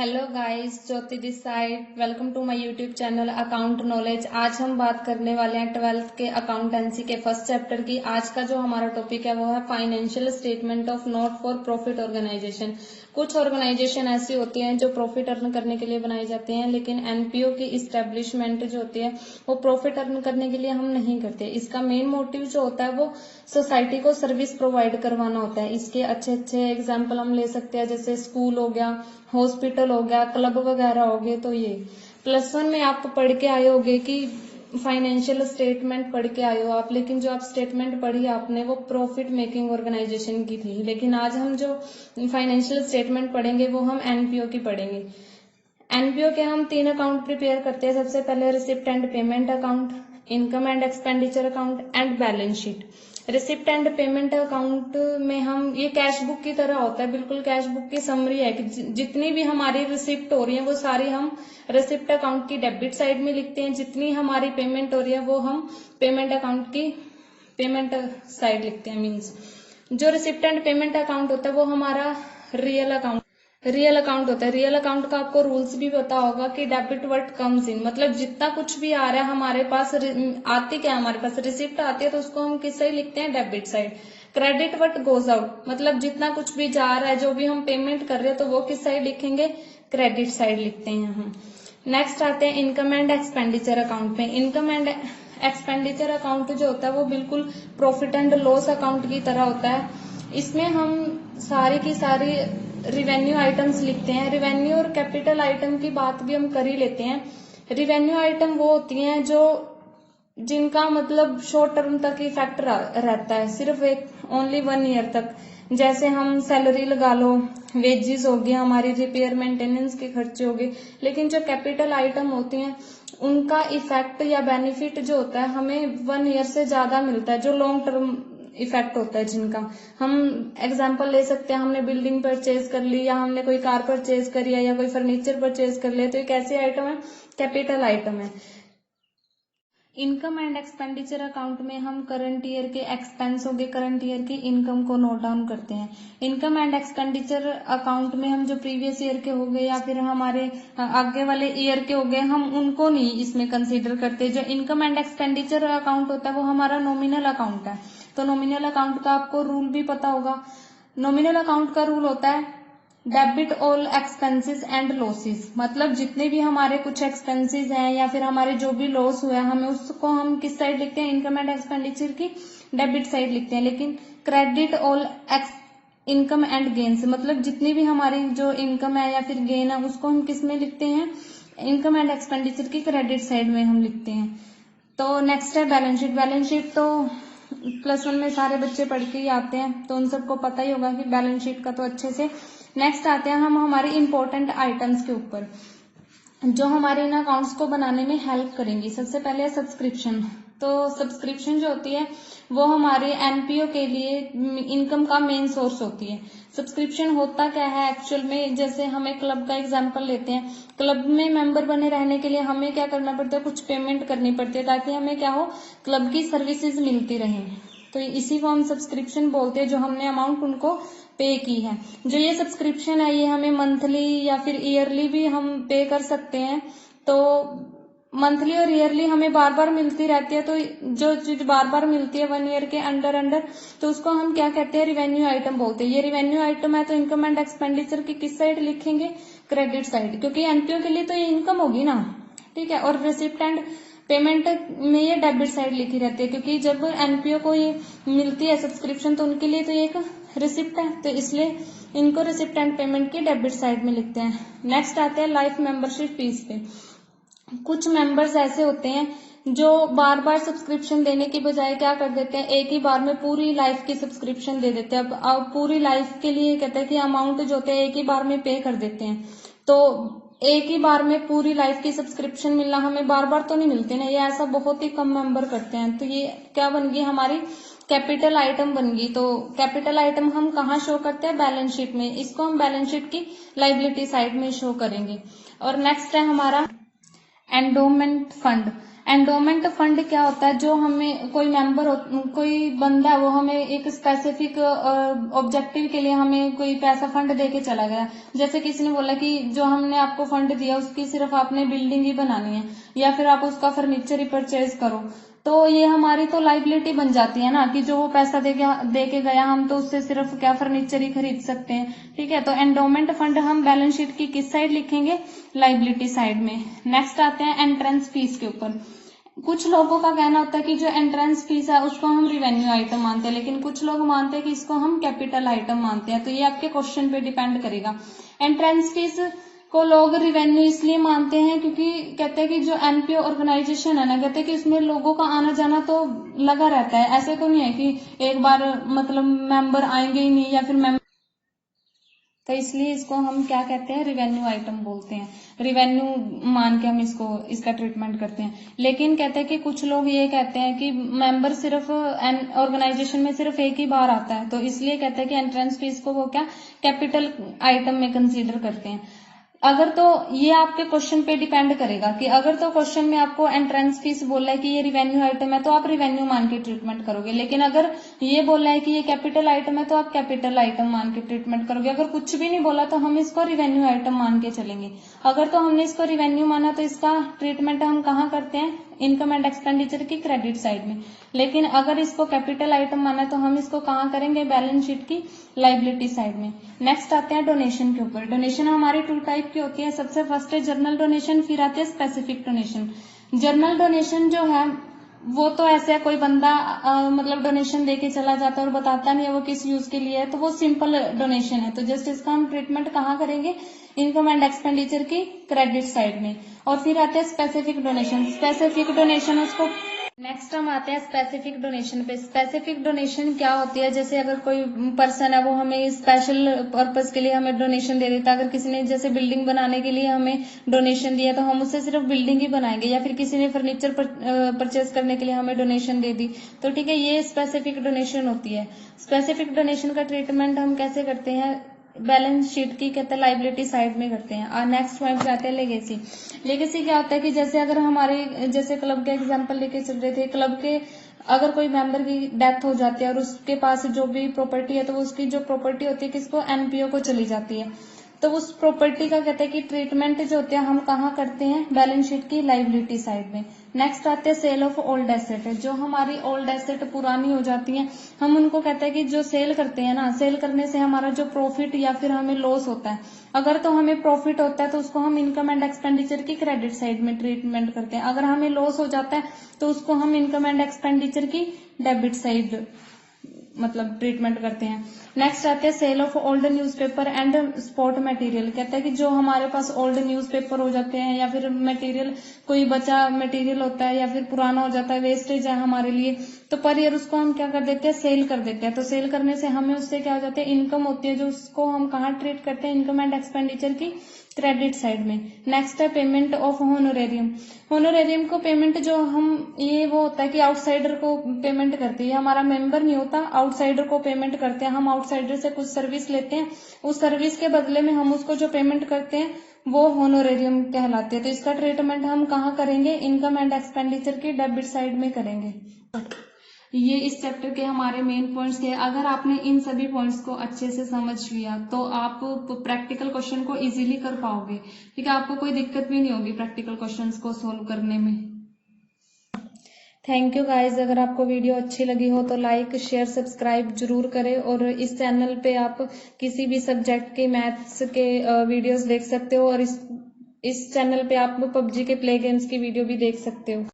Hello guys, Jyoti this side. Welcome to my YouTube channel account knowledge. आज हम बात करने वाले हैं 12th के अकाउंटेंसी के फर्स्ट चैप्टर की। आज का जो हमारा टॉपिक है वो है financial statement of not for profit organisation. कुछ ऑर्गेनाइजेशन ऐसी होती हैं जो प्रॉफिट अर्न करने के लिए बनाई जाती हैं, लेकिन एनपीओ की इस्टेब्लिशमेंट जो होती है वो प्रॉफिट अर्न करने के लिए हम नहीं करते। इसका मेन मोटिव जो होता है वो सोसाइटी को सर्विस प्रोवाइड करवाना होता है। इसके अच्छे अच्छे एग्जाम्पल हम ले सकते हैं, जैसे स्कूल हो गया, हॉस्पिटल हो गया, क्लब वगैरह हो गए। तो ये +1 में आप पढ़ के आए होगे कि फाइनेंशियल स्टेटमेंट पढ़ के आए हो आप, लेकिन जो आप स्टेटमेंट पढ़ी आपने वो प्रॉफिट मेकिंग ऑर्गेनाइजेशन की थी। लेकिन आज हम जो फाइनेंशियल स्टेटमेंट पढ़ेंगे वो हम एनपीओ की पढ़ेंगे। एनपीओ के हम 3 अकाउंट प्रिपेयर करते हैं। सबसे पहले receipt and payment account, income and expenditure account and balance sheet. Receipt and payment account में हम, ये कैश बुक की तरह होता है, बिल्कुल कैश बुक की समरी है कि जितनी भी हमारी रिसिप्ट हो रही है वो सारी हम रिसिप्ट अकाउंट की डेबिट साइड में लिखते हैं, जितनी हमारी पेमेंट हो रही है वो हम पेमेंट अकाउंट की पेमेंट साइड लिखते हैं। मीन्स जो रिसिप्ट एंड पेमेंट अकाउंट होता है वो हमारा रियल अकाउंट होता है। रियल अकाउंट का आपको रूल्स भी पता होगा कि डेबिट व्हाट कम्स इन, मतलब जितना कुछ भी आ रहा है हमारे पास, आती क्या हमारे पास रिसिप्ट आती है तो उसको हम किस साइड लिखते हैं, debit side. Credit what goes out, मतलब जितना कुछ भी जा रहा है, जो भी हम पेमेंट कर रहे हैं तो वो किस साइड लिखेंगे, क्रेडिट साइड लिखते हैं हम। नेक्स्ट आते हैं इनकम एंड एक्सपेंडिचर अकाउंट में। इनकम एंड एक्सपेंडिचर अकाउंट जो होता है वो बिल्कुल प्रॉफिट एंड लॉस अकाउंट की तरह होता है। इसमें हम सारी की सारी रिवेन्यू आइटम्स लिखते हैं। रिवेन्यू और कैपिटल आइटम की बात भी हम कर ही लेते हैं। रिवेन्यू आइटम वो होती हैं जो जिनका मतलब शॉर्ट टर्म तक इफेक्ट रहता है, सिर्फ एक ओनली 1 ईयर तक। जैसे हम सैलरी लगा लो, वेजेस हो गया, हमारी रिपेयर मेंटेनेंस के खर्चे हो गए। लेकिन जो कैपिटल आइटम होती हैं उनका इफेक्ट या बेनिफिट जो होता है हमें 1 ईयर से ज्यादा मिलता है, जो लॉन्ग टर्म इफेक्ट होता है जिनका। हम एग्जांपल ले सकते हैं, हमने बिल्डिंग परचेज कर ली, या हमने कोई कार परचेज करी है, या कोई फर्नीचर परचेज कर लिया, तो एक ऐसी आइटम है, कैपिटल आइटम है। इनकम एंड एक्सपेंडिचर अकाउंट में हम करंट ईयर के एक्सपेंस हो गए, करंट ईयर की इनकम को नोट डाउन करते हैं। इनकम एंड एक्सपेंडिचर अकाउंट में हम जो प्रीवियस ईयर के हो गए या फिर हमारे आगे वाले ईयर के हो गए, हम उनको नहीं इसमें कंसीडर करते। जो इनकम एंड एक्सपेंडिचर अकाउंट होता है वो हमारा नॉमिनल अकाउंट है। तो नॉमिनल अकाउंट का आपको रूल भी पता होगा। नॉमिनल अकाउंट का रूल होता है debit all expenses and losses, मतलब जितने भी हमारे कुछ एक्सपेंसेस हैं या फिर हमारे जो भी लॉस हुआ है हमें उसको हम किस साइड लिखते हैं, इनकम एंड एक्सपेंडिचर की डेबिट साइड लिखते हैं। लेकिन credit all income and gains, मतलब जितनी भी हमारी जो इनकम है या फिर गेन है उसको हम किस में लिखते हैं, इनकम एंड एक्सपेंडिचर की क्रेडिट साइड में हम लिखते हैं। तो नेक्स्ट है बैलेंस शीट। बैलेंस शीट तो +1 में सारे बच्चे पढ़ के ही आते हैं, तो उन सबको पता ही होगा कि बैलेंस शीट का तो अच्छे से। नेक्स्ट आते हैं हम हमारे इंपॉर्टेंट आइटम्स के ऊपर जो हमारे इन अकाउंट्स को बनाने में हेल्प करेंगी। सबसे पहले है सब्सक्रिप्शन। तो सब्सक्रिप्शन जो होती है वो हमारे एनपीओ के लिए इनकम का मेन सोर्स होती है। सब्सक्रिप्शन होता क्या है एक्चुअल में, जैसे हमें क्लब का एग्जांपल लेते हैं। क्लब में मेंबर बने रहने के लिए हमें क्या करना पड़ता है, कुछ पेमेंट करनी पड़ती है ताकि हमें क्या हो, क्लब की सर्विसेज मिलती रहे। तो इसी को हम सब्सक्रिप्शन बोलते हैं, जो हमने अमाउंट उनको पे की है। जो ये सब्सक्रिप्शन है ये हमें मंथली या फिर ईयरली भी हम पे कर सकते हैं। तो मंथली और ईयरली हमें बार बार मिलती रहती है, तो जो चीज बार बार मिलती है 1 ईयर के अंडर तो उसको हम क्या कहते हैं, रिवेन्यू आइटम बोलते हैं। ये रिवेन्यू आइटम है तो इनकम एंड एक्सपेंडिचर की किस साइड लिखेंगे, क्रेडिट साइड, क्योंकि एनपीओ के लिए तो ये इनकम होगी ना, ठीक है। और रिसिप्ट एंड पेमेंट में ये डेबिट साइड लिखी रहती है, क्योंकि जब एनपीओ को ये मिलती है सब्सक्रिप्शन तो उनके लिए तो ये एक रिसिप्ट है, तो इसलिए इनको रिसिप्ट एंड पेमेंट की डेबिट साइड में लिखते हैं। नेक्स्ट आते हैं लाइफ मेंबरशिप फीस पे। कुछ मेंबर्स ऐसे होते हैं जो बार बार सब्सक्रिप्शन देने की बजाय क्या कर देते हैं, एक ही बार में पूरी लाइफ की सब्सक्रिप्शन दे देते हैं। अब पूरी लाइफ के लिए कहते हैं कि अमाउंट जो होते हैं एक ही बार में पे कर देते हैं। तो एक ही बार में पूरी लाइफ की सब्सक्रिप्शन मिलना हमें बार बार तो नहीं मिलती ना, ये ऐसा बहुत ही कम मेंबर करते हैं। तो ये क्या बन गई, हमारी कैपिटल आइटम बन गई। तो कैपिटल आइटम हम कहाँ शो करते हैं, बैलेंस शीट में। इसको हम बैलेंस शीट की लाइबिलिटी साइड में शो करेंगे। और नेक्स्ट है हमारा एंडोमेंट फंड। एंडोमेंट फंड क्या होता है, जो हमें कोई बंदा वो हमें एक स्पेसिफिक ऑब्जेक्टिव के लिए हमें कोई पैसा फंड दे के चला गया। जैसे किसी ने बोला कि जो हमने आपको फंड दिया उसकी सिर्फ आपने बिल्डिंग ही बनानी है या फिर आप उसका फर्नीचर ही परचेज करो, तो ये हमारी तो लाइबिलिटी बन जाती है ना, कि जो वो पैसा दे के गया हम तो उससे सिर्फ क्या फर्नीचर ही खरीद सकते हैं। ठीक है, तो एंडोमेंट फंड हम बैलेंस शीट की किस साइड लिखेंगे, लाइबिलिटी साइड में। नेक्स्ट आते हैं एंट्रेंस फीस के ऊपर। कुछ लोगों का कहना होता है कि जो एंट्रेंस फीस है उसको हम रिवेन्यू आइटम मानते हैं, लेकिन कुछ लोग मानते हैं कि इसको हम कैपिटल आइटम मानते हैं, तो ये आपके क्वेश्चन पे डिपेंड करेगा। एंट्रेंस फीस को लोग रिवेन्यू इसलिए मानते हैं क्योंकि कहते हैं कि जो एनपीओ ऑर्गेनाइजेशन है ना, कहते हैं कि उसमें लोगों का आना जाना तो लगा रहता है, ऐसे तो नहीं है कि एक बार मतलब मेंबर आएंगे ही नहीं या फिर मेंबर, तो इसलिए इसको हम क्या कहते हैं, रिवेन्यू आइटम बोलते हैं। रिवेन्यू मान के हम इसका ट्रीटमेंट करते हैं। लेकिन कहते हैं कि कुछ लोग ये कहते हैं कि मेंबर सिर्फ ऑर्गेनाइजेशन में सिर्फ एक ही बार आता है, तो इसलिए कहते हैं कि एंट्रेंस फीस को वो क्या कैपिटल आइटम में कंसीडर करते हैं। अगर तो ये आपके क्वेश्चन पे डिपेंड करेगा कि अगर तो क्वेश्चन में आपको एंट्रेंस फीस बोला है कि ये रिवेन्यू आइटम है तो आप रिवेन्यू मान के ट्रीटमेंट करोगे, लेकिन अगर ये बोला है कि ये कैपिटल आइटम है तो आप कैपिटल आइटम मान के ट्रीटमेंट करोगे। अगर कुछ भी नहीं बोला तो हम इसको रिवेन्यू आइटम मान के चलेंगे। अगर तो हमने इसको रिवेन्यू माना तो इसका ट्रीटमेंट हम कहाँ करते हैं, इनकम एंड एक्सपेंडिचर की क्रेडिट साइड में। लेकिन अगर इसको कैपिटल आइटम माना तो हम इसको कहाँ करेंगे, बैलेंस शीट की लाइबिलिटी साइड में। नेक्स्ट आते हैं डोनेशन के ऊपर। डोनेशन हमारी 2 टाइप की होती है। सबसे फर्स्ट है जर्नल डोनेशन, फिर आते हैं स्पेसिफिक डोनेशन। जर्नल डोनेशन जो है वो तो ऐसे है, कोई बंदा मतलब डोनेशन देके चला जाता है और बताता नहीं है वो किस यूज के लिए है, तो वो सिंपल डोनेशन है। तो जस्ट इसका हम ट्रीटमेंट कहाँ करेंगे, इनकम एंड एक्सपेंडिचर की क्रेडिट साइड में। और फिर आते हैं स्पेसिफिक डोनेशन। स्पेसिफिक डोनेशन उसको नेक्स्ट हम आते हैं स्पेसिफिक डोनेशन पे। स्पेसिफिक डोनेशन क्या होती है, जैसे अगर कोई पर्सन है वो हमें स्पेशल पर्पस के लिए हमें डोनेशन दे देता है। अगर किसी ने जैसे बिल्डिंग बनाने के लिए हमें डोनेशन दिया तो हम उससे सिर्फ बिल्डिंग ही बनाएंगे, या फिर किसी ने फर्नीचर परचेज करने के लिए हमें डोनेशन दे दी तो ठीक है, ये स्पेसिफिक डोनेशन होती है। स्पेसिफिक डोनेशन का ट्रीटमेंट हम कैसे करते हैं, बैलेंस शीट की कहते हैं लाइबिलिटी साइड में करते हैं। और नेक्स्ट पॉइंट जाते हैं लेगेसी। लेगेसी क्या होता है कि जैसे अगर हमारे जैसे क्लब के एग्जांपल लेके चल रहे थे, क्लब के अगर कोई मेंबर की डेथ हो जाती है और उसके पास जो भी प्रॉपर्टी है तो उसकी जो प्रॉपर्टी होती है किसको, एनपीओ को चली जाती है, तो उस प्रॉपर्टी का कहते हैं कि ट्रीटमेंट जो होते हैं हम कहाँ करते हैं, बैलेंस शीट की लाइबिलिटी साइड में। नेक्स्ट आते हैं सेल ऑफ ओल्ड एसेट। जो हमारी ओल्ड एसेट पुरानी हो जाती है हम उनको कहते हैं कि जो सेल करते हैं ना, सेल करने से हमारा जो प्रॉफिट या फिर हमें लॉस होता है, अगर तो हमें प्रॉफिट होता है तो उसको हम इनकम एंड एक्सपेंडिचर की क्रेडिट साइड में ट्रीटमेंट करते हैं। अगर हमें लॉस हो जाता है तो उसको हम इनकम एंड एक्सपेंडिचर की डेबिट साइड मतलब ट्रीटमेंट करते हैं। नेक्स्ट आते हैं sale of old newspaper and sport material. कहते हैं कि जो हमारे पास ओल्ड न्यूज़पेपर हो जाते हैं या फिर मटेरियल कोई बचा मटेरियल होता है या फिर पुराना हो जाता है, वेस्टेज है हमारे लिए, तो पर ईयर उसको हम क्या कर देते हैं, सेल कर देते हैं। तो सेल करने से हमें उससे क्या हो जाता है, इनकम होती है, जो उसको हम कहाँ ट्रीट करते हैं, इनकम एंड एक्सपेंडिचर की क्रेडिट साइड में। नेक्स्ट है पेमेंट ऑफ होनोरेरियम। होनोरेरियम को पेमेंट जो हम ये वो होता है कि आउटसाइडर को पेमेंट करते हैं, हमारा मेंबर नहीं होता, आउटसाइडर को पेमेंट करते हैं। हम आउटसाइडर से कुछ सर्विस लेते हैं, उस सर्विस के बदले में हम उसको जो पेमेंट करते हैं वो होनोरेरियम कहलाते हैं। तो इसका ट्रीटमेंट हम कहाँ करेंगे, इनकम एंड एक्सपेंडिचर की डेबिट साइड में करेंगे। ये इस चैप्टर के हमारे मेन पॉइंट्स थे। अगर आपने इन सभी पॉइंट्स को अच्छे से समझ लिया तो आप प्रैक्टिकल क्वेश्चन को इजीली कर पाओगे। ठीक है, आपको कोई दिक्कत भी नहीं होगी प्रैक्टिकल क्वेश्चंस को सोल्व करने में। Thank you guys. अगर आपको वीडियो अच्छी लगी हो तो लाइक शेयर सब्सक्राइब जरूर करें, और इस चैनल पे आप किसी भी सब्जेक्ट के मैथ्स के वीडियोस देख सकते हो, और इस चैनल पे आप पबजी के प्ले गेम्स की वीडियो भी देख सकते हो।